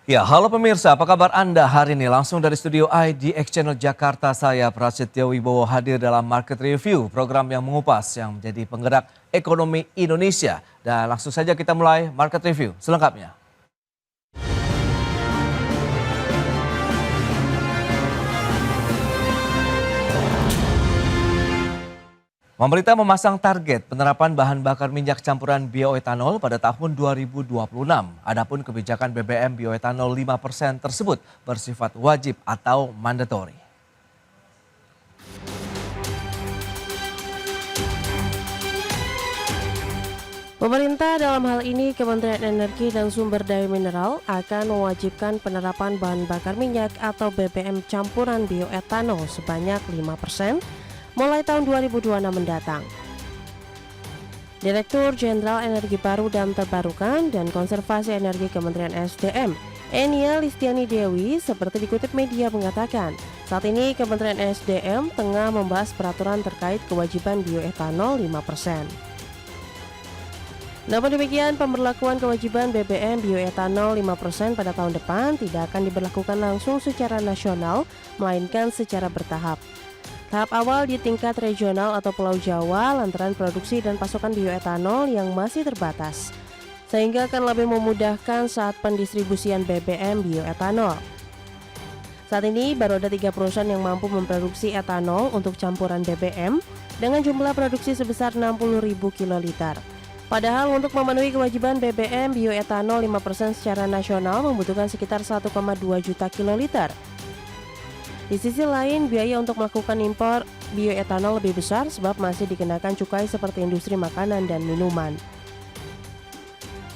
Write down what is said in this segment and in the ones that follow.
Ya, halo pemirsa, apa kabar Anda hari ini? Langsung dari studio IDX Channel Jakarta, saya Prasetyo Wibowo hadir dalam Market Review, program yang mengupas yang menjadi penggerak ekonomi Indonesia. Dan langsung saja kita mulai Market Review selengkapnya. Pemerintah memasang target penerapan bahan bakar minyak campuran bioetanol pada tahun 2026. Adapun kebijakan BBM bioetanol 5% tersebut bersifat wajib atau mandatori. Pemerintah dalam hal ini Kementerian Energi dan Sumber Daya Mineral akan mewajibkan penerapan bahan bakar minyak atau BBM campuran bioetanol sebanyak 5% mulai tahun 2026 mendatang. Direktur Jenderal Energi Baru dan Terbarukan dan Konservasi Energi Kementerian SDM, Enia Listiani Dewi, seperti dikutip media mengatakan, saat ini Kementerian SDM tengah membahas peraturan terkait kewajiban bioetanol 5%. Namun demikian, pemberlakuan kewajiban BBM bioetanol 5% pada tahun depan tidak akan diberlakukan langsung secara nasional, melainkan secara bertahap. Tahap awal di tingkat regional atau Pulau Jawa lantaran produksi dan pasokan bioetanol yang masih terbatas, sehingga akan lebih memudahkan saat pendistribusian BBM bioetanol. Saat ini baru ada 3 perusahaan yang mampu memproduksi etanol untuk campuran BBM dengan jumlah produksi sebesar 60.000 kiloliter. Padahal untuk memenuhi kewajiban BBM bioetanol 5% secara nasional membutuhkan sekitar 1,2 juta kiloliter. Di sisi lain, biaya untuk melakukan impor bioetanol lebih besar sebab masih dikenakan cukai seperti industri makanan dan minuman.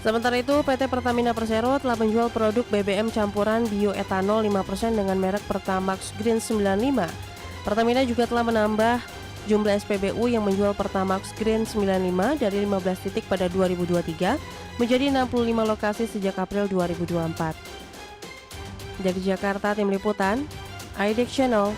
Sementara itu, PT Pertamina Persero telah menjual produk BBM campuran bioetanol 5% dengan merek Pertamax Green 95. Pertamina juga telah menambah jumlah SPBU yang menjual Pertamax Green 95 dari 15 titik pada 2023 menjadi 65 lokasi sejak April 2024. Dari Jakarta, Tim Liputan, IDX Channel.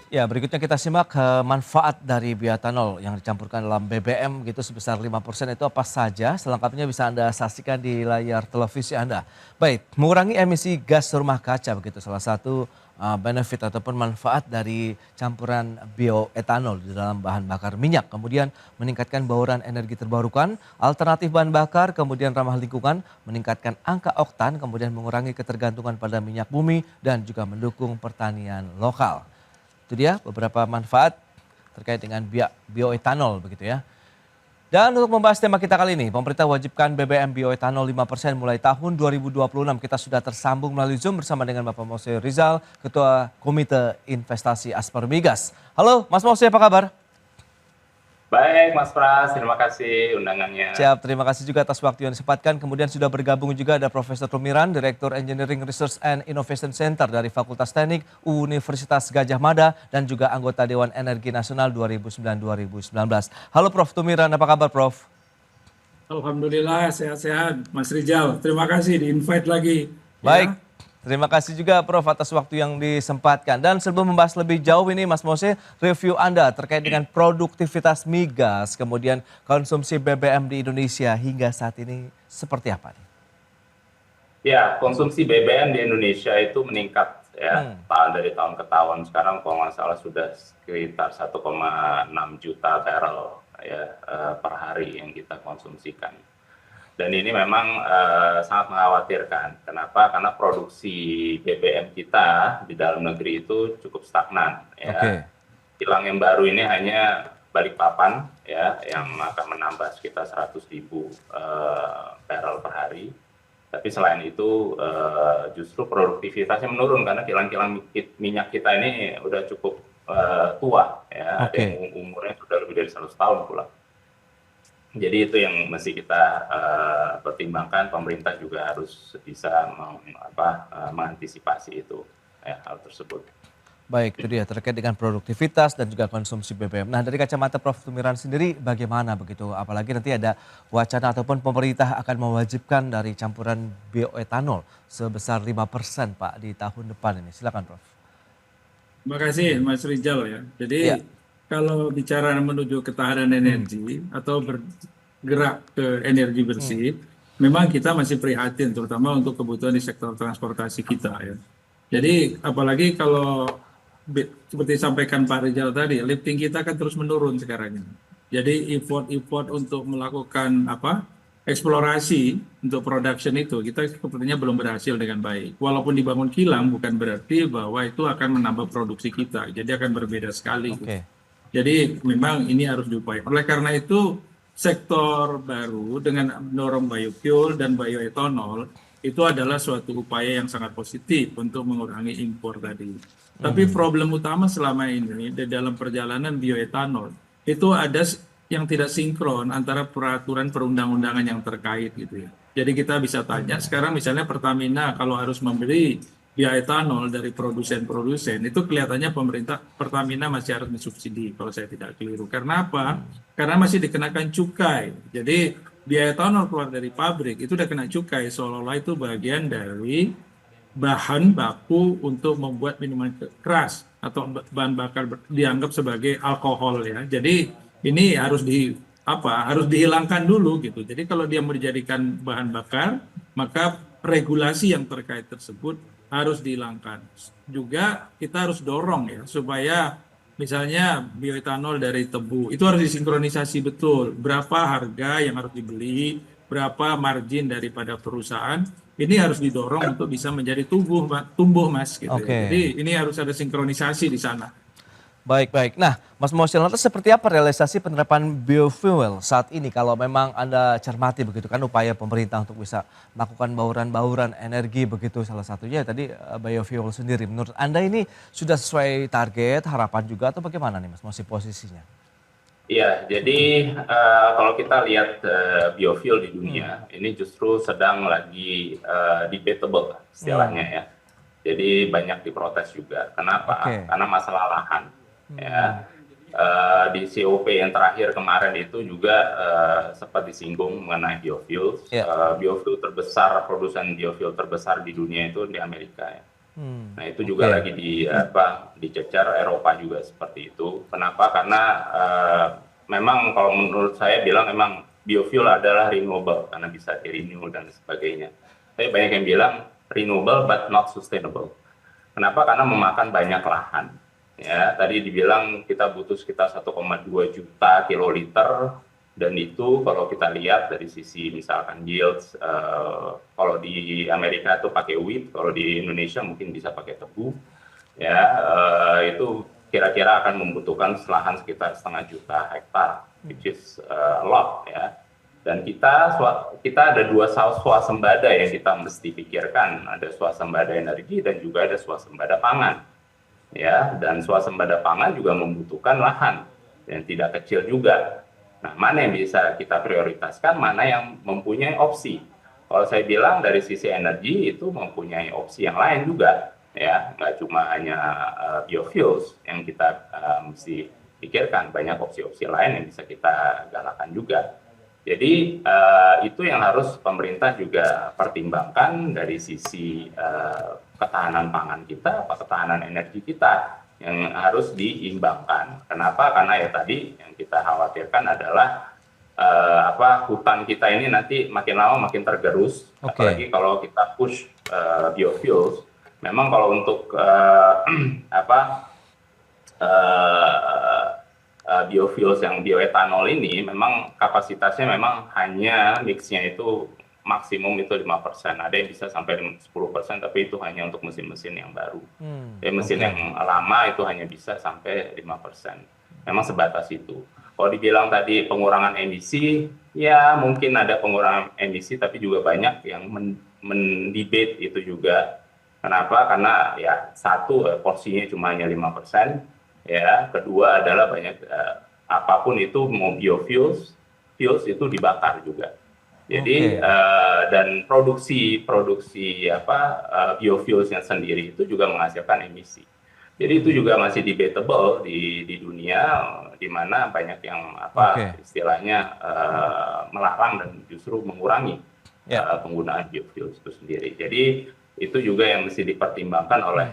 Ya, berikutnya kita simak manfaat dari bioetanol yang dicampurkan dalam BBM gitu sebesar 5% itu apa saja. Selengkapnya bisa Anda saksikan di layar televisi Anda. Baik, mengurangi emisi gas rumah kaca begitu salah satu benefit ataupun manfaat dari campuran bioetanol di dalam bahan bakar minyak. Kemudian meningkatkan bauran energi terbarukan, alternatif bahan bakar, kemudian ramah lingkungan, meningkatkan angka oktan, kemudian mengurangi ketergantungan pada minyak bumi dan juga mendukung pertanian lokal. Itu dia beberapa manfaat terkait dengan bioetanol begitu ya. Dan untuk membahas tema kita kali ini, pemerintah wajibkan BBM bioetanol 5% mulai tahun 2026. Kita sudah tersambung melalui Zoom bersama dengan Bapak Mose Rizal, Ketua Komite Investasi Asper Migas. Halo Mas Mose, apa kabar? Baik Mas Pras, terima kasih undangannya. Siap, terima kasih juga atas waktu yang disempatkan. Kemudian sudah bergabung juga ada Profesor Tumiran, Direktur Engineering Research and Innovation Center dari Fakultas Teknik Universitas Gadjah Mada dan juga anggota Dewan Energi Nasional 2009-2019. Halo Prof Tumiran, apa kabar Prof? Alhamdulillah sehat-sehat Mas Rizal. Terima kasih di-invite lagi. Baik. Ya. Terima kasih juga Prof atas waktu yang disempatkan. Dan sebelum membahas lebih jauh ini Mas Mose, review Anda terkait dengan produktivitas migas, kemudian konsumsi BBM di Indonesia hingga saat ini seperti apa nih? Ya, konsumsi BBM di Indonesia itu meningkat ya, dari tahun ke tahun. Sekarang kalau nggak salah sudah sekitar 1,6 juta barrel ya, per hari yang kita konsumsikan. Dan ini memang sangat mengkhawatirkan. Kenapa? Karena produksi BBM kita di dalam negeri itu cukup stagnan. Ya. Kilang yang baru ini hanya Balikpapan ya, yang akan menambah sekitar 100.000 barrel per hari. Tapi selain itu justru produktivitasnya menurun karena kilang-kilang minyak kita ini udah cukup tua. Ya. Ada yang umurnya sudah lebih dari 100 tahun pula. Jadi itu yang mesti kita pertimbangkan, pemerintah juga harus bisa mengantisipasi itu hal tersebut. Baik, itu dia terkait dengan produktivitas dan juga konsumsi BBM. Nah, dari kacamata Prof Tumiran sendiri bagaimana begitu? Apalagi nanti ada wacana ataupun pemerintah akan mewajibkan dari campuran bioetanol sebesar 5% Pak di tahun depan ini. Silakan Prof. Terima kasih Mas Rizal ya. Jadi kalau bicara menuju ketahanan energi atau gerak ke energi bersih, memang kita masih prihatin, terutama untuk kebutuhan di sektor transportasi kita ya. Jadi apalagi kalau seperti disampaikan Pak Rizal tadi, lifting kita kan terus menurun sekarang ini. Jadi effort untuk melakukan eksplorasi untuk production itu kita sepertinya belum berhasil dengan baik. Walaupun dibangun kilang bukan berarti bahwa itu akan menambah produksi kita. Jadi akan berbeda sekali. Oke. Jadi memang ini harus diupayakan. Oleh karena itu sektor baru dengan mendorong biofuel dan bioetanol itu adalah suatu upaya yang sangat positif untuk mengurangi impor tadi. Tapi problem utama selama ini di dalam perjalanan bioetanol itu ada yang tidak sinkron antara peraturan perundang-undangan yang terkait gitu ya. Jadi kita bisa tanya sekarang misalnya Pertamina kalau harus membeli bioetanol dari produsen-produsen itu kelihatannya Pertamina masih harus mensubsidi kalau saya tidak keliru. Karena apa? Karena masih dikenakan cukai. Jadi bioetanol keluar dari pabrik itu udah kena cukai seolah-olah itu bagian dari bahan baku untuk membuat minuman keras atau bahan bakar dianggap sebagai alkohol ya. Jadi ini harus harus dihilangkan dulu gitu. Jadi kalau dia mau dijadikan bahan bakar, maka regulasi yang terkait tersebut harus dihilangkan. Juga kita harus dorong ya supaya misalnya bioetanol dari tebu itu harus disinkronisasi betul. Berapa harga yang harus dibeli, berapa margin daripada perusahaan, ini harus didorong untuk bisa menjadi tumbuh Mas gitu. Oke. Jadi ini harus ada sinkronisasi di sana. Baik. Nah, Mas Mosil, lantas seperti apa realisasi penerapan biofuel saat ini kalau memang Anda cermati begitu kan upaya pemerintah untuk bisa melakukan bauran-bauran energi begitu salah satunya tadi biofuel sendiri. Menurut Anda ini sudah sesuai target, harapan juga atau bagaimana nih Mas Mosil posisinya? Iya, jadi kalau kita lihat biofuel di dunia, ini justru sedang lagi debatable istilahnya ya. Jadi banyak diprotes juga. Kenapa? Karena masalah lahan. Ya, di COP yang terakhir kemarin itu juga sempat disinggung mengenai biofuel. Biofuel terbesar, produsen biofuel terbesar di dunia itu di Amerika ya. Nah itu juga lagi dicecar Eropa juga seperti itu. Kenapa? Karena memang kalau menurut saya bilang memang biofuel adalah renewable karena bisa di-renew dan sebagainya. Tapi banyak yang bilang renewable but not sustainable. Kenapa? Karena memakan banyak lahan. Ya, tadi dibilang kita butuh sekitar 1,2 juta kiloliter dan itu kalau kita lihat dari sisi misalkan yields, kalau di Amerika itu pakai wheat, kalau di Indonesia mungkin bisa pakai tebu, ya itu kira-kira akan membutuhkan lahan sekitar 0,5 juta hektar, which is a lot ya. Dan kita ada dua swasembada yang kita mesti pikirkan, ada swasembada energi dan juga ada swasembada pangan. Ya, dan swasembada pangan juga membutuhkan lahan yang tidak kecil juga. Nah, mana yang bisa kita prioritaskan, mana yang mempunyai opsi. Kalau saya bilang dari sisi energi itu mempunyai opsi yang lain juga, ya, nggak cuma hanya biofuels yang kita mesti pikirkan, banyak opsi-opsi lain yang bisa kita galakan juga. Jadi itu yang harus pemerintah juga pertimbangkan dari sisi ketahanan pangan kita, ketahanan energi kita yang harus diimbangkan. Kenapa? Karena ya tadi yang kita khawatirkan adalah hutan kita ini nanti makin lama makin tergerus, apalagi kalau kita push biofuels. Memang kalau untuk biofuels yang bioetanol ini memang kapasitasnya memang hanya mixnya itu maksimum itu 5%. Ada yang bisa sampai 10%, tapi itu hanya untuk mesin-mesin yang baru. Mesin yang lama itu hanya bisa sampai 5%. Memang sebatas itu. Kalau dibilang tadi pengurangan emisi, ya mungkin ada pengurangan emisi, tapi juga banyak yang mendebate itu juga. Kenapa? Karena ya satu porsinya cuma hanya 5%. Ya, kedua adalah banyak apapun itu mau biofuels itu dibakar juga. Jadi dan produksi biofuelsnya sendiri itu juga menghasilkan emisi. Jadi itu juga masih debatable di dunia, di mana banyak yang istilahnya melarang dan justru mengurangi penggunaan biofuels itu sendiri. Jadi itu juga yang mesti dipertimbangkan oleh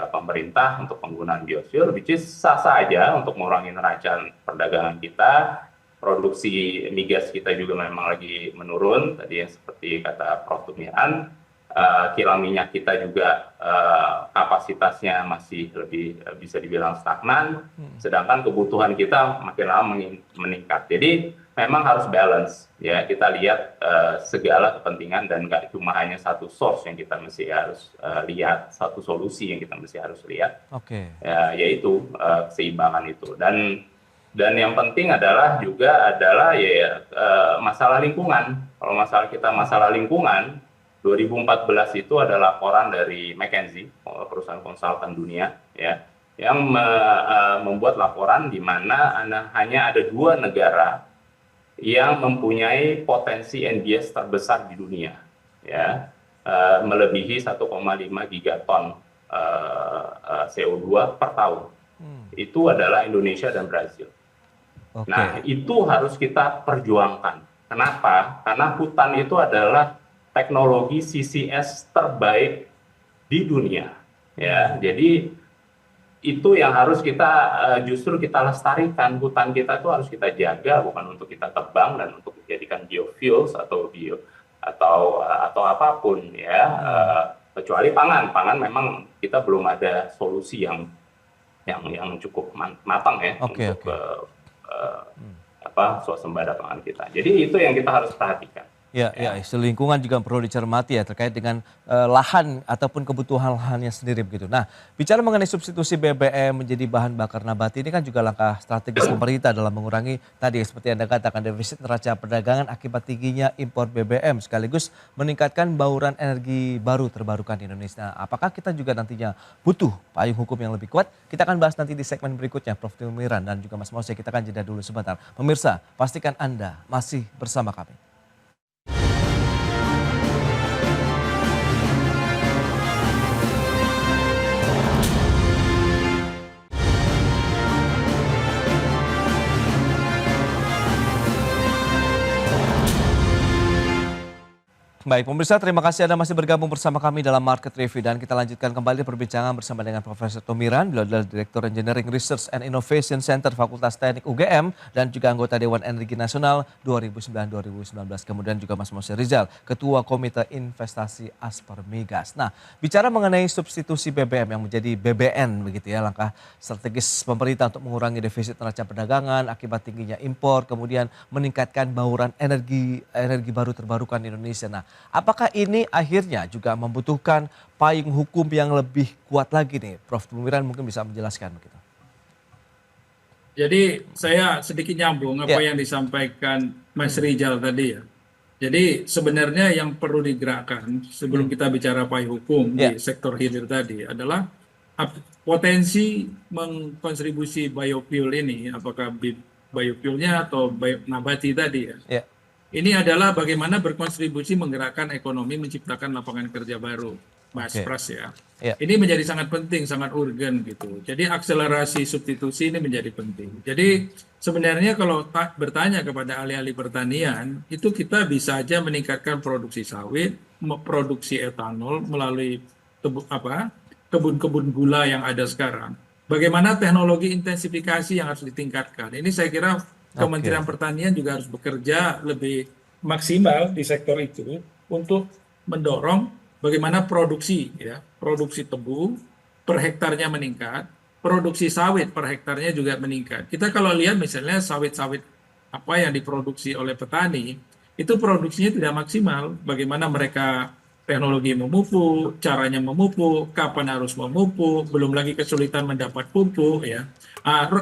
pemerintah untuk penggunaan biofuel, which is sah-sah aja untuk mengurangi neraca perdagangan kita, produksi migas kita juga memang lagi menurun. Tadi yang seperti kata Prof. Tumiran, kilang minyak kita juga kapasitasnya masih lebih bisa dibilang stagnan, sedangkan kebutuhan kita makin lama meningkat. Jadi memang harus balance ya, kita lihat segala kepentingan dan nggak cuma hanya satu source yang kita mesti harus lihat, satu solusi yang kita mesti harus lihat. Ya, yaitu keseimbangan itu. Dan yang penting adalah masalah lingkungan. Kalau masalah lingkungan, 2014 itu ada laporan dari McKinsey, perusahaan konsultan dunia, ya, yang membuat laporan di mana hanya ada 2 negara yang mempunyai potensi NBS terbesar di dunia, ya, melebihi 1,5 gigaton CO2 per tahun. Itu adalah Indonesia dan Brazil. Nah, itu harus kita perjuangkan. Kenapa? Karena hutan itu adalah teknologi CCS terbaik di dunia, ya. Jadi itu yang harus justru kita lestarikan. Hutan kita itu harus kita jaga, bukan untuk kita tebang dan untuk dijadikan biofuels atau apapun, ya. Kecuali pangan memang kita belum ada solusi yang cukup matang ya untuk swasembada pangan kita. Jadi itu yang kita harus perhatikan. Ya, isu lingkungan juga perlu dicermati ya terkait dengan lahan ataupun kebutuhan lahannya sendiri begitu. Nah, bicara mengenai substitusi BBM menjadi bahan bakar nabati ini kan juga langkah strategis pemerintah dalam mengurangi tadi seperti Anda katakan defisit neraca perdagangan akibat tingginya impor BBM sekaligus meningkatkan bauran energi baru terbarukan di Indonesia. Nah, apakah kita juga nantinya butuh payung hukum yang lebih kuat? Kita akan bahas nanti di segmen berikutnya, Prof. Tumiran dan juga Mas Mose. Kita akan jeda dulu sebentar. Pemirsa, pastikan Anda masih bersama kami. Baik pemirsa, terima kasih Anda masih bergabung bersama kami dalam Market Review dan kita lanjutkan kembali perbincangan bersama dengan Profesor Tumiran, beliau adalah Direktur Engineering Research and Innovation Center Fakultas Teknik UGM dan juga anggota Dewan Energi Nasional 2009-2019. Kemudian juga Mas Mose Rizal, Ketua Komite Investasi Asper Migas. Nah, bicara mengenai substitusi BBM yang menjadi BBN begitu ya, langkah strategis pemerintah untuk mengurangi defisit neraca perdagangan akibat tingginya impor, kemudian meningkatkan bauran energi baru terbarukan di Indonesia. Nah, apakah ini akhirnya juga membutuhkan payung hukum yang lebih kuat lagi nih? Prof. Tumiran mungkin bisa menjelaskan begitu. Jadi saya sedikit nyambung apa yang disampaikan Mas Rizal tadi ya. Jadi sebenarnya yang perlu digerakkan sebelum kita bicara payung hukum di sektor hilir tadi adalah potensi mengkontribusi biofuel ini, apakah biofuelnya atau nabati tadi ya. Ini adalah bagaimana berkontribusi menggerakkan ekonomi, menciptakan lapangan kerja baru, Mas Pras ya. Ini menjadi sangat penting, sangat urgen gitu. Jadi akselerasi substitusi ini menjadi penting. Jadi sebenarnya kalau bertanya kepada ahli-ahli pertanian, itu kita bisa aja meningkatkan produksi sawit, produksi etanol melalui kebun-kebun gula yang ada sekarang. Bagaimana teknologi intensifikasi yang harus ditingkatkan. Ini saya kira Kementerian Pertanian juga harus bekerja lebih maksimal di sektor itu untuk mendorong bagaimana produksi tebu per hektarnya meningkat, produksi sawit per hektarnya juga meningkat. Kita kalau lihat misalnya sawit-sawit apa yang diproduksi oleh petani, itu produksinya tidak maksimal. Bagaimana mereka teknologi memupuk, caranya memupuk, kapan harus memupuk, belum lagi kesulitan mendapat pupuk ya.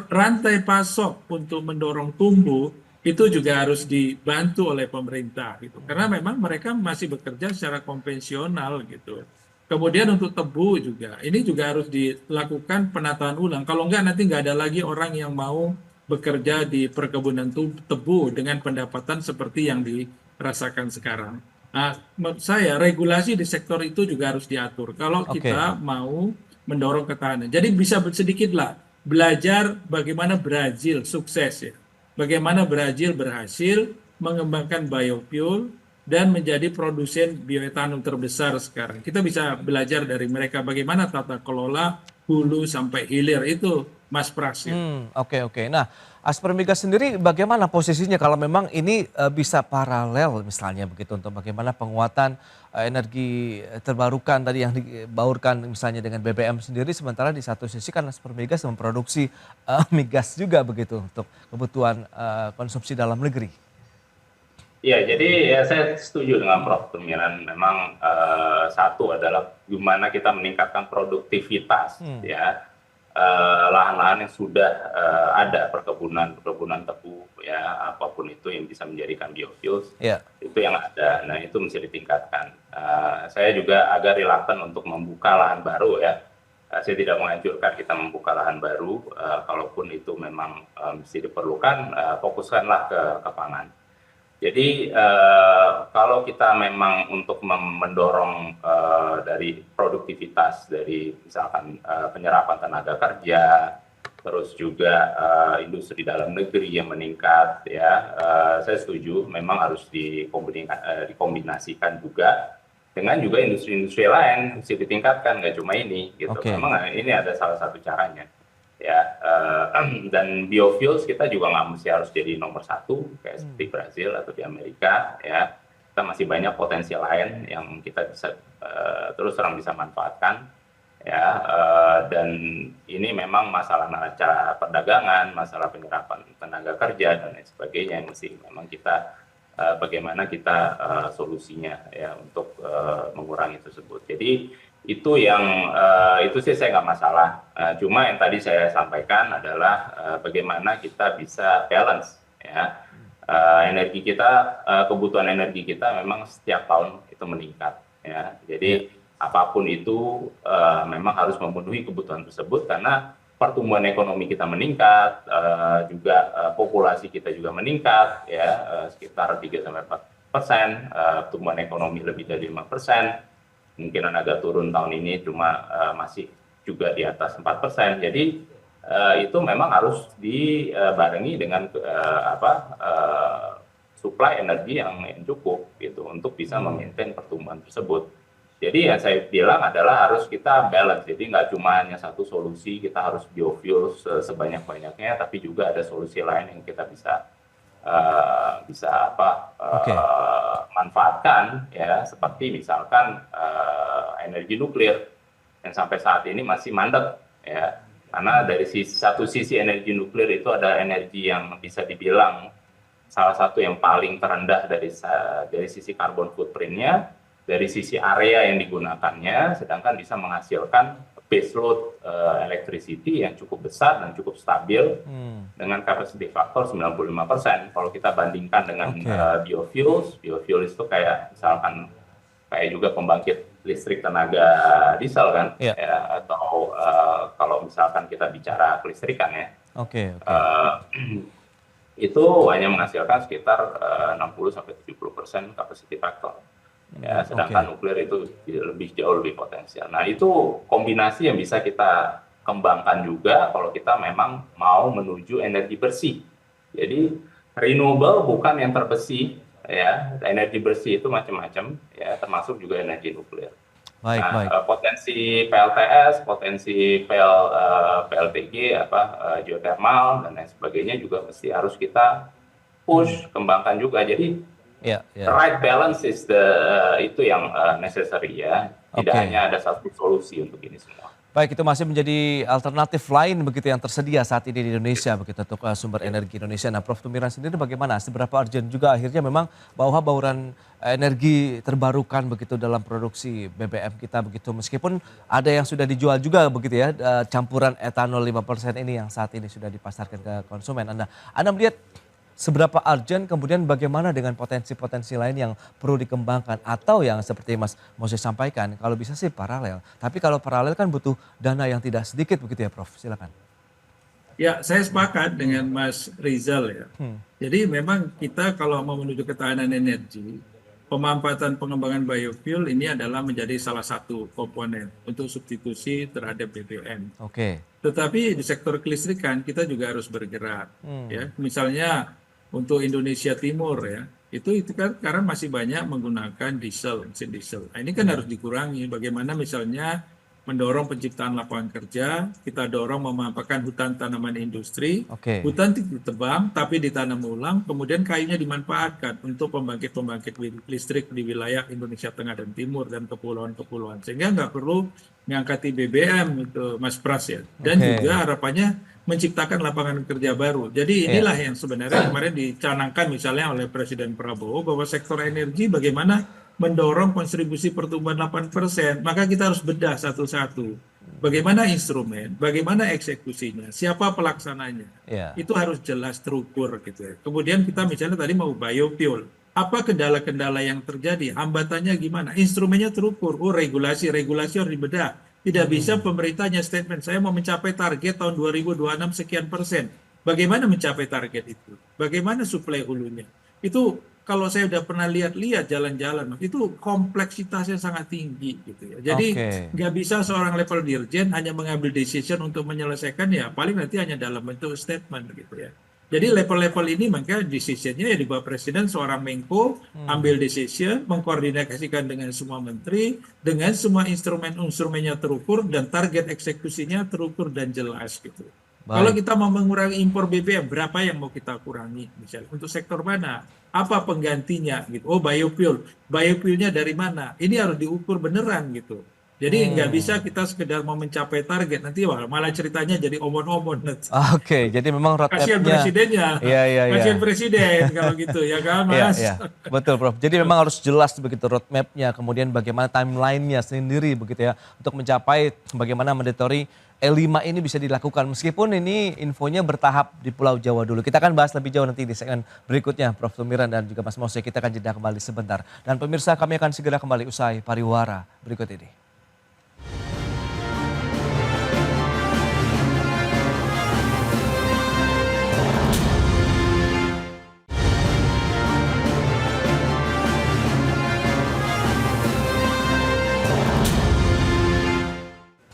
Rantai pasok untuk mendorong tumbuh itu juga harus dibantu oleh pemerintah gitu. Karena memang mereka masih bekerja secara konvensional gitu. Kemudian untuk tebu juga, ini juga harus dilakukan penataan ulang. Kalau enggak nanti enggak ada lagi orang yang mau bekerja di perkebunan tebu dengan pendapatan seperti yang dirasakan sekarang. Menurut saya regulasi di sektor itu juga harus diatur kalau kita mau mendorong ketahanan. Jadi bisa sedikitlah belajar bagaimana Brazil sukses ya. Bagaimana Brazil berhasil mengembangkan biofuel dan menjadi produsen bioetanol terbesar sekarang. Kita bisa belajar dari mereka bagaimana tata kelola hulu sampai hilir itu mass production. Oke. Nah, Aspermigas sendiri bagaimana posisinya kalau memang ini bisa paralel misalnya begitu untuk bagaimana penguatan energi terbarukan tadi yang dibaurkan misalnya dengan BBM sendiri, sementara di satu sisi kan Aspermigas memproduksi migas juga begitu untuk kebutuhan konsumsi dalam negeri. Ya, jadi ya saya setuju dengan Prof. Tumiran. Memang satu adalah gimana kita meningkatkan produktivitas, ya lahan-lahan yang sudah ada perkebunan tebu, ya apapun itu yang bisa menjadikan biofuels, itu yang ada. Nah itu mesti ditingkatkan. Saya juga agak reluctant untuk membuka lahan baru ya. Saya tidak menganjurkan kita membuka lahan baru, kalaupun itu memang mesti diperlukan, fokuskanlah ke pangan. Jadi kalau kita memang untuk mendorong dari produktivitas, dari misalkan penyerapan tenaga kerja, terus juga industri dalam negeri yang meningkat, ya saya setuju memang harus dikombinasikan juga dengan juga industri-industri lain, mesti ditingkatkan, nggak cuma ini, gitu. Memang ini ada salah satu caranya. Ya, dan biofuels kita juga nggak mesti harus jadi nomor satu kayak seperti Brazil atau di Amerika, ya kita masih banyak potensi lain yang kita bisa terus terang bisa manfaatkan, ya dan ini memang masalah neraca perdagangan, masalah penyerapan tenaga kerja dan lain sebagainya yang mesti memang kita bagaimana kita solusinya ya untuk mengurangi tersebut. Jadi itu yang itu sih saya nggak masalah. Cuma yang tadi saya sampaikan adalah bagaimana kita bisa balance ya energi kita, kebutuhan energi kita memang setiap tahun itu meningkat ya. Jadi apapun itu memang harus memenuhi kebutuhan tersebut karena pertumbuhan ekonomi kita meningkat, juga populasi kita juga meningkat ya sekitar 3-4%, pertumbuhan ekonomi lebih dari 5%. Kemungkinan agak turun tahun ini cuma masih juga di atas 4%. Jadi itu memang harus dibarengi dengan supply energi yang cukup gitu untuk bisa memaintain pertumbuhan tersebut. Jadi yang saya bilang adalah harus kita balance. Jadi nggak cuma hanya satu solusi, kita harus biofuel sebanyak-banyaknya, tapi juga ada solusi lain yang kita bisa manfaatkan ya, seperti misalkan energi nuklir yang sampai saat ini masih mandek ya, karena dari satu sisi energi nuklir itu ada energi yang bisa dibilang salah satu yang paling terendah dari sisi carbon footprint-nya, dari sisi area yang digunakannya, sedangkan bisa menghasilkan base load electricity yang cukup besar dan cukup stabil dengan capacity factor 95%. Kalau kita bandingkan dengan biofuels itu kayak misalkan kayak juga pembangkit listrik tenaga diesel kan, ya, atau kalau misalkan kita bicara kelistrikan ya, itu hanya menghasilkan sekitar 60-70% capacity factor. Ya, sedangkan nuklir itu jauh lebih potensial. Nah itu kombinasi yang bisa kita kembangkan juga kalau kita memang mau menuju energi bersih. Jadi renewable bukan yang terbersih, ya energi bersih itu macam-macam, ya termasuk juga energi nuklir. Baik. Potensi PLTS, potensi PLTG, geothermal dan lain sebagainya juga mesti harus kita push, kembangkan juga. Jadi the right balance is itu yang necessary ya. Tidak hanya ada satu solusi untuk ini semua. Baik, itu masih menjadi alternatif lain begitu yang tersedia saat ini di Indonesia begitu untuk sumber energi Indonesia. Nah, Prof. Tumiran sendiri bagaimana? Seberapa urgent juga akhirnya memang bahwa bauran energi terbarukan begitu dalam produksi BBM kita begitu, meskipun ada yang sudah dijual juga begitu ya, campuran etanol 5% ini yang saat ini sudah dipasarkan ke konsumen. Anda melihat seberapa urgent, kemudian bagaimana dengan potensi-potensi lain yang perlu dikembangkan atau yang seperti Mas Moses sampaikan, kalau bisa sih paralel. Tapi kalau paralel kan butuh dana yang tidak sedikit begitu ya Prof, silakan. Ya, saya sepakat dengan Mas Rizal ya. Jadi memang kita kalau mau menuju ketahanan energi, pemanfaatan pengembangan biofuel ini adalah menjadi salah satu komponen untuk substitusi terhadap BBM. Tetapi di sektor kelistrikan kita juga harus bergerak. Ya, misalnya untuk Indonesia Timur ya, itu kan karena masih banyak menggunakan mesin diesel. Nah, ini kan harus dikurangi. Bagaimana misalnya mendorong penciptaan lapangan kerja, kita dorong memanfaatkan hutan tanaman industri, Oke. hutan tidak ditebang tapi ditanam ulang, kemudian kayunya dimanfaatkan untuk pembangkit-pembangkit listrik di wilayah Indonesia Tengah dan Timur dan kepulauan-kepulauan. Sehingga nggak perlu mengangkati BBM itu Mas Pras ya. Dan Oke. juga harapannya menciptakan lapangan kerja baru. Jadi inilah yang sebenarnya kemarin dicanangkan misalnya oleh Presiden Prabowo bahwa sektor energi bagaimana mendorong kontribusi pertumbuhan 8%, maka kita harus bedah satu-satu. Bagaimana instrumen, bagaimana eksekusinya, siapa pelaksananya. Ya. Itu harus jelas terukur gitu ya. Kemudian kita misalnya tadi mau biofuel. Apa kendala-kendala yang terjadi? Hambatannya gimana? Instrumennya terukur. Oh, regulasi harus dibedah. Tidak bisa pemerintahnya statement, saya mau mencapai target tahun 2026 sekian persen. Bagaimana mencapai target itu? Bagaimana suplai hulunya? Itu kalau saya udah pernah lihat jalan-jalan, itu kompleksitasnya sangat tinggi gitu ya. Jadi Oke. nggak bisa seorang level dirjen hanya mengambil decision untuk menyelesaikan ya paling nanti hanya dalam bentuk statement gitu ya. Jadi level-level ini maka decisionnya ya di bawah presiden seorang Menko ambil decision, mengkoordinasikan dengan semua menteri, dengan semua instrumennya terukur dan target eksekusinya terukur dan jelas gitu. Kalau Baik. kita mau mengurangi impor BBM, berapa yang mau kita kurangi? Misalnya untuk sektor mana? Apa penggantinya? Gitu. Oh, biofuel. Biofuelnya dari mana? Ini harus diukur beneran gitu. Jadi nggak bisa kita sekedar mau mencapai target. Nanti wah, malah ceritanya jadi omon-omon. Oke, jadi memang Kasihan roadmap-nya. presidennya. Iya, iya, iya. Kasihan presiden kalau gitu ya kan Iya, Mas? iya. Betul, Prof. Jadi memang harus jelas begitu roadmap-nya, kemudian bagaimana timeline-nya sendiri begitu ya untuk mencapai bagaimana mandatory E5 ini bisa dilakukan. Meskipun ini infonya bertahap di Pulau Jawa dulu. Kita akan bahas lebih jauh nanti di segmen berikutnya, Prof. Tumiran dan juga Mas Mose. Kita akan jeda kembali sebentar. Dan pemirsa, kami akan segera kembali usai pariwara berikut ini.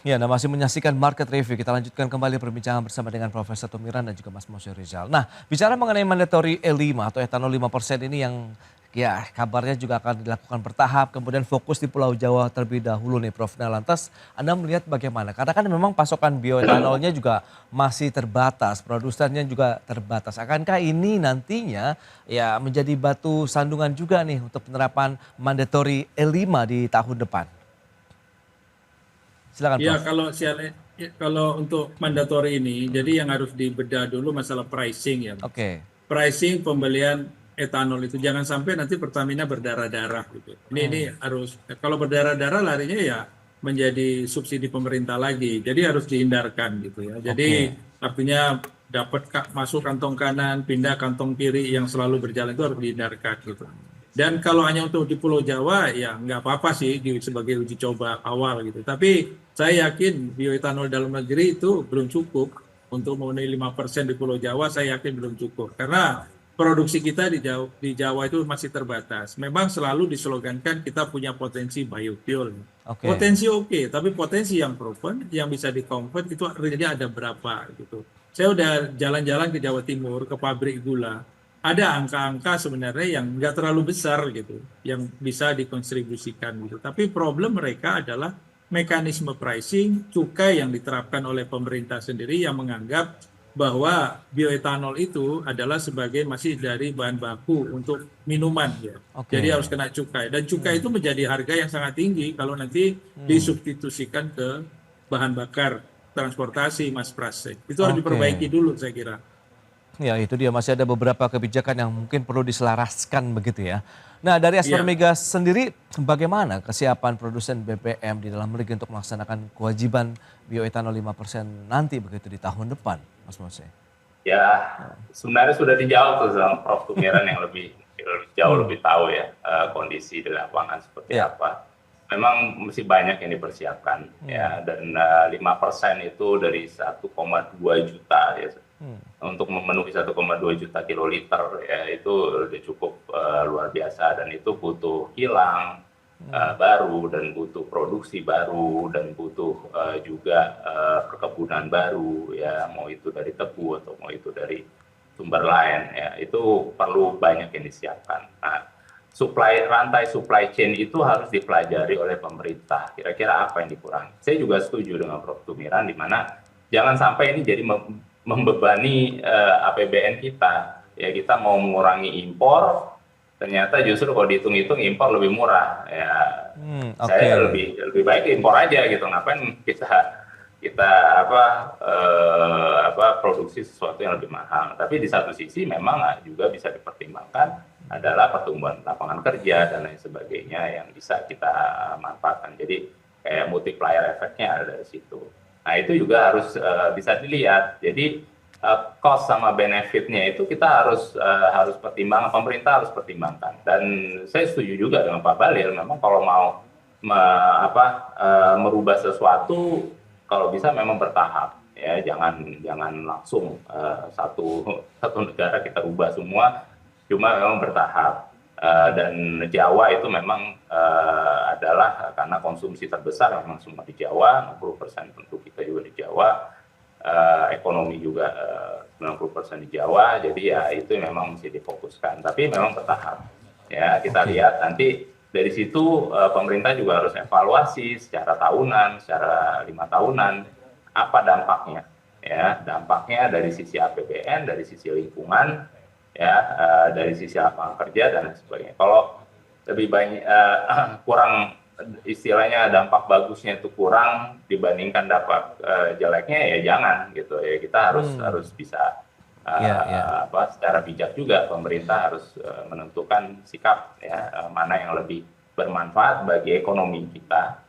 Ya, Anda masih menyaksikan Market Review. Kita lanjutkan kembali perbincangan bersama dengan Profesor Tumiran dan juga Mas Mose Rizal. Nah, bicara mengenai mandatory E5 atau etanol 5% ini yang ya kabarnya juga akan dilakukan bertahap, kemudian fokus di Pulau Jawa terlebih dahulu nih Prof. Nah, lantas Anda melihat bagaimana? Karena kan memang pasokan bioetanolnya juga masih terbatas, produsennya juga terbatas. Akankah ini nantinya ya menjadi batu sandungan juga nih untuk penerapan mandatory E5 di tahun depan? Silakan Ya Prof. kalau untuk mandatori ini, jadi yang harus dibedah dulu masalah pricing ya. Oke. Pricing pembelian etanol itu jangan sampai nanti Pertamina berdarah-darah gitu. Ini harus kalau berdarah-darah larinya ya menjadi subsidi pemerintah lagi. Jadi harus dihindarkan gitu ya. Jadi artinya dapat masuk kantong kanan, pindah kantong kiri yang selalu berjalan itu harus dihindarkan gitu. Dan kalau hanya untuk di Pulau Jawa ya nggak apa-apa sih sebagai uji coba awal gitu. Tapi saya yakin bioetanol dalam negeri itu belum cukup untuk memenuhi 5% di Pulau Jawa. Saya yakin belum cukup karena produksi kita di Jawa itu masih terbatas. Memang selalu dislogankan kita punya potensi biofuel. Potensi oke, tapi potensi yang proven, yang bisa di-convert itu realnya ada berapa gitu. Saya udah jalan-jalan ke Jawa Timur, ke pabrik gula. Ada angka-angka sebenarnya yang nggak terlalu besar gitu, yang bisa dikontribusikan gitu. Tapi problem mereka adalah mekanisme pricing, cukai yang diterapkan oleh pemerintah sendiri yang menganggap bahwa bioetanol itu adalah sebagai masih dari bahan baku untuk minuman ya. Jadi harus kena cukai. Dan cukai itu menjadi harga yang sangat tinggi kalau nanti disubstitusikan ke bahan bakar transportasi Mas Pras. Itu harus diperbaiki dulu saya kira. Ya itu dia, masih ada beberapa kebijakan yang mungkin perlu diselaraskan begitu ya. Nah dari Aspermigas sendiri bagaimana kesiapan produsen BBM di dalam negeri untuk melaksanakan kewajiban bioetanol 5% nanti begitu di tahun depan, Mas Mose? Ya sebenarnya sudah dijawab tuh sama Prof. Tumiran yang jauh lebih tahu ya kondisi di lapangan seperti apa. Memang masih banyak yang dipersiapkan ya, dan 5% itu dari 1,2 juta ya. Untuk memenuhi 1,2 juta kiloliter ya itu udah cukup luar biasa, dan itu butuh kilang baru dan butuh produksi baru dan butuh juga perkebunan baru ya, mau itu dari tebu atau mau itu dari sumber lain ya, itu perlu banyak yang disiapkan. Nah, rantai supply chain itu harus dipelajari oleh pemerintah. Kira-kira apa yang dikurangi? Saya juga setuju dengan Prof. Tumiran, di mana jangan sampai ini jadi membebani APBN kita. Ya, kita mau mengurangi impor, ternyata justru kalau dihitung-hitung impor lebih murah. Ya, saya lebih baik impor aja gitu. Ngapain kita produksi sesuatu yang lebih mahal. Tapi di satu sisi memang juga bisa dipertimbangkan adalah pertumbuhan lapangan kerja dan lain sebagainya yang bisa kita manfaatkan. Jadi kayak multiplier efeknya ada dari situ. Nah, itu juga harus bisa dilihat. Jadi cost sama benefitnya itu kita harus pertimbangkan, pemerintah harus pertimbangkan. Dan saya setuju juga dengan Pak Bahlil, memang kalau mau merubah sesuatu, kalau bisa memang bertahap, ya, jangan langsung satu negara kita ubah semua, cuma memang bertahap. Dan Jawa itu memang adalah karena konsumsi terbesar memang semua di Jawa, 60% penduduk kita juga di Jawa, ekonomi juga 90% di Jawa, jadi ya itu memang mesti difokuskan, tapi memang bertahap. Ya, kita lihat nanti dari situ pemerintah juga harus evaluasi secara tahunan, secara 5 tahunan, apa dampaknya. Ya, dampaknya dari sisi APBN, dari sisi lingkungan, ya, dari sisi lapangan kerja dan sebagainya. Kalau lebih banyak kurang, istilahnya dampak bagusnya itu kurang dibandingkan dampak jeleknya, ya jangan gitu ya. Kita harus bisa secara bijak juga, pemerintah harus menentukan sikap, ya, mana yang lebih bermanfaat bagi ekonomi kita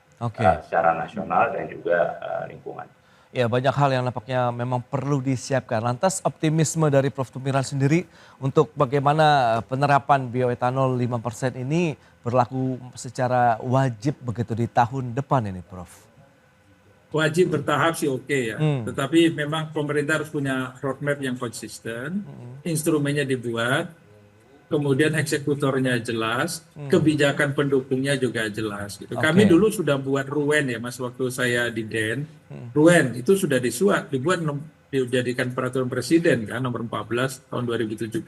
secara nasional dan juga lingkungan. Ya, banyak hal yang nampaknya memang perlu disiapkan. Lantas optimisme dari Prof. Tumiran sendiri untuk bagaimana penerapan bioetanol 5% ini berlaku secara wajib begitu di tahun depan ini, Prof? Wajib bertahap sih oke ya. Tetapi memang pemerintah harus punya roadmap yang konsisten, instrumennya dibuat, kemudian eksekutornya jelas, kebijakan pendukungnya juga jelas. Gitu. Kami dulu sudah buat RUEN ya Mas, waktu saya di DEN. RUEN itu sudah dibuat dijadikan peraturan presiden kan, nomor 14 tahun 2017.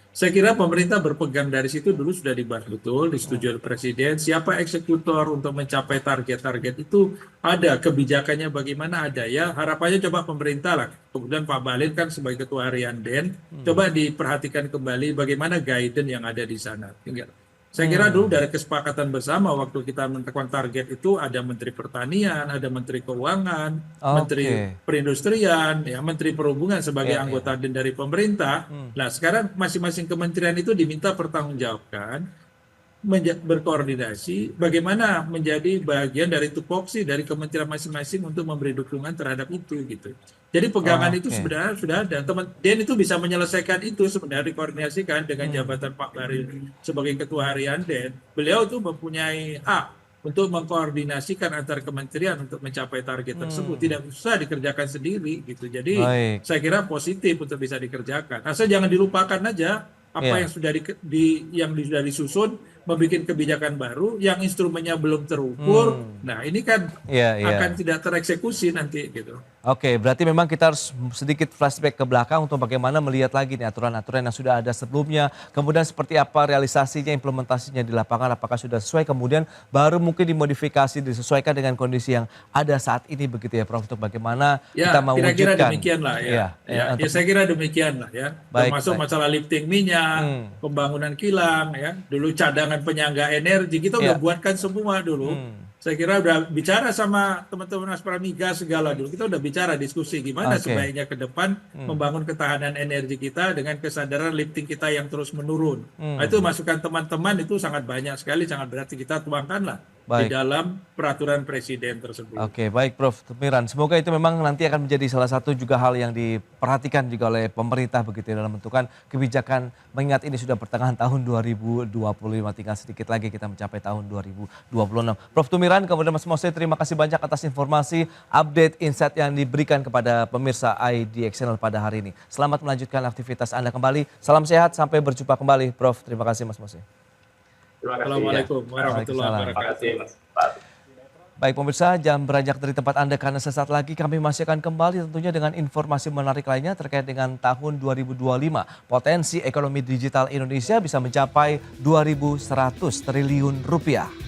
Saya kira pemerintah berpegang dari situ dulu sudah dibahas betul, disetujui oleh presiden. Siapa eksekutor untuk mencapai target-target itu ada, kebijakannya bagaimana ada ya. Harapannya coba pemerintah lah. Kemudian Pak Bahlil kan sebagai ketua harian DEN, coba diperhatikan kembali bagaimana guidance yang ada di sana. Saya kira dulu dari kesepakatan bersama waktu kita menentukan target itu ada Menteri Pertanian, ada Menteri Keuangan, Menteri Perindustrian, ya, Menteri Perhubungan sebagai anggota DEN dari pemerintah. Nah, sekarang masing-masing kementerian itu diminta pertanggungjawabkan, berkoordinasi bagaimana menjadi bagian dari tupoksi dari kementerian masing-masing untuk memberi dukungan terhadap itu gitu. Jadi pegangan itu sebenarnya sudah ada. Teman DEN itu bisa menyelesaikan itu sebenarnya, dikoordinasikan dengan jabatan Pak Bahlil sebagai ketua harian DEN. Beliau itu mempunyai hak untuk mengkoordinasikan antar kementerian untuk mencapai target tersebut. Tidak usah dikerjakan sendiri gitu. Jadi saya kira positif untuk bisa dikerjakan. Asal jangan dilupakan aja apa yang sudah sudah disusun, membuat kebijakan baru yang instrumennya belum terukur. Nah, ini kan akan tidak tereksekusi nanti gitu. Oke, berarti memang kita harus sedikit flashback ke belakang untuk bagaimana melihat lagi nih aturan-aturan yang sudah ada sebelumnya, kemudian seperti apa realisasinya, implementasinya di lapangan, apakah sudah sesuai, kemudian baru mungkin dimodifikasi, disesuaikan dengan kondisi yang ada saat ini begitu ya Prof, untuk bagaimana kita mewujudkan. Kira-kira demikian lah ya. Saya kira demikian lah ya. Termasuk masalah lifting minyak, pembangunan kilang ya, dulu cadangan penyangga energi, kita udah buatkan semua dulu. Saya kira udah bicara sama teman-teman Mas Pramigas segala dulu. Kita udah bicara diskusi gimana sebaiknya ke depan membangun ketahanan energi kita dengan kesadaran lifting kita yang terus menurun. Nah, itu masukan teman-teman itu sangat banyak sekali, sangat berarti kita tuangkanlah di dalam peraturan presiden tersebut. Oke, baik Prof. Tumiran. Semoga itu memang nanti akan menjadi salah satu juga hal yang diperhatikan juga oleh pemerintah begitu dalam menentukan kebijakan, mengingat ini sudah pertengahan tahun 2025, tinggal sedikit lagi kita mencapai tahun 2026. Prof. Tumiran, kemudian Mas Mose, terima kasih banyak atas informasi, update, insight yang diberikan kepada pemirsa IDX Channel pada hari ini. Selamat melanjutkan aktivitas Anda kembali. Salam sehat, sampai berjumpa kembali Prof. Terima kasih Mas Mose. Terima kasih. Assalamualaikum warahmatullahi wabarakatuh. Terima kasih Mas. Baik pemirsa, jangan beranjak dari tempat Anda karena sesaat lagi kami masih akan kembali tentunya dengan informasi menarik lainnya terkait dengan tahun 2025. Potensi ekonomi digital Indonesia bisa mencapai 2.100 triliun rupiah.